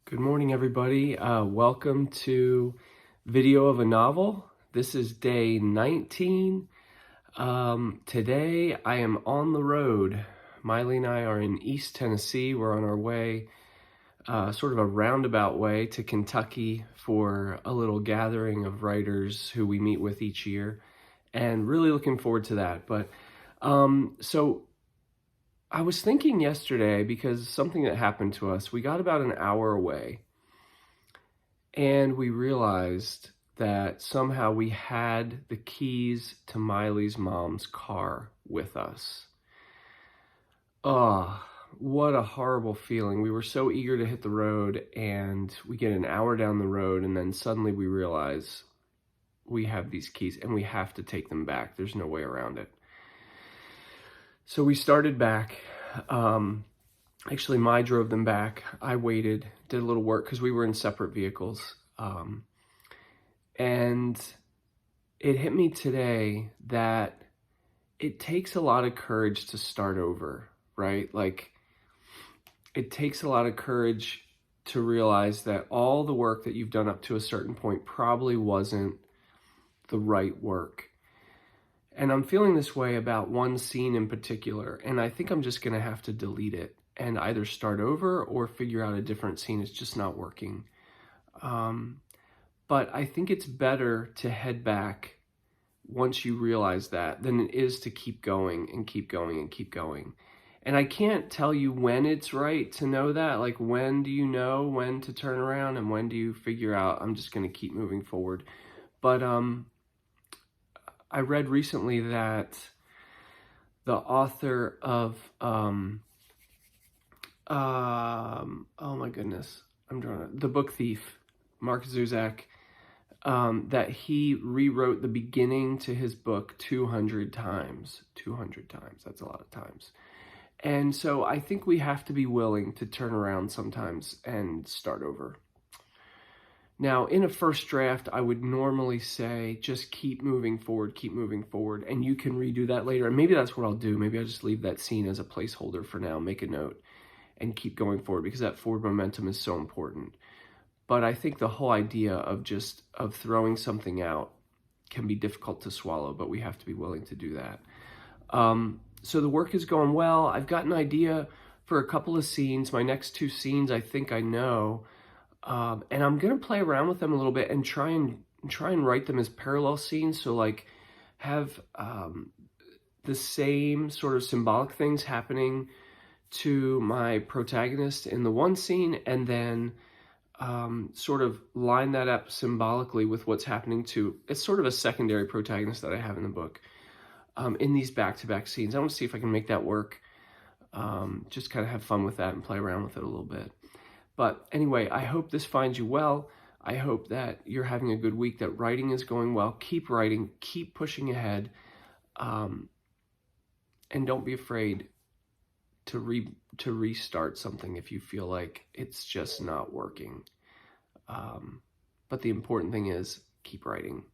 Good morning, everybody. Welcome to Video of a Novel. This is day 19. Today I am on the road. Miley and I are in East Tennessee. We're on our way, sort of a roundabout way to Kentucky for a little gathering of writers who we meet with each year, and really looking forward to that. But so I was thinking yesterday, because something that happened to us, we got about an hour away and we realized that somehow we had the keys to Miley's mom's car with us. Oh, what a horrible feeling. We were so eager to hit the road, and we get an hour down the road, and then suddenly we realize we have these keys and we have to take them back. There's no way around it. So we started back. Actually, Mai drove them back. I waited, did a little work because we were in separate vehicles. And it hit me today that it takes a lot of courage to start over, right? Like, it takes a lot of courage to realize that all the work that you've done up to a certain point probably wasn't the right work. And I'm feeling this way about one scene in particular, and I think I'm just going to have to delete it and either start over or figure out a different scene. It's just not working. But I think it's better to head back once you realize that than it is to keep going and keep going and keep going. And I can't tell you when it's right to know that. Like, when do you know when to turn around, and when do you figure out I'm just going to keep moving forward? But I read recently that the author of, oh my goodness, The Book Thief, Mark Zuzak, that he rewrote the beginning to his book 200 times. 200 times, that's a lot of times. And so I think we have to be willing to turn around sometimes and start over. Now, in a first draft, I would normally say, just keep moving forward, and you can redo that later. And maybe that's what I'll do. Maybe I'll just leave that scene as a placeholder for now, make a note, and keep going forward, because that forward momentum is so important. But I think the whole idea of throwing something out can be difficult to swallow, but we have to be willing to do that. So the work is going well. I've got an idea for a couple of scenes. My next two scenes, I think I know. And I'm going to play around with them a little bit and try and write them as parallel scenes. So, like, have the same sort of symbolic things happening to my protagonist in the one scene, and then sort of line that up symbolically with what's happening to, it's sort of a secondary protagonist that I have in the book, in these back-to-back scenes. I want to see if I can make that work. Just kind of have fun with that and play around with it a little bit. But anyway, I hope this finds you well. I hope that you're having a good week, that writing is going well. Keep writing, keep pushing ahead, and don't be afraid to restart something if you feel like it's just not working. But the important thing is, keep writing.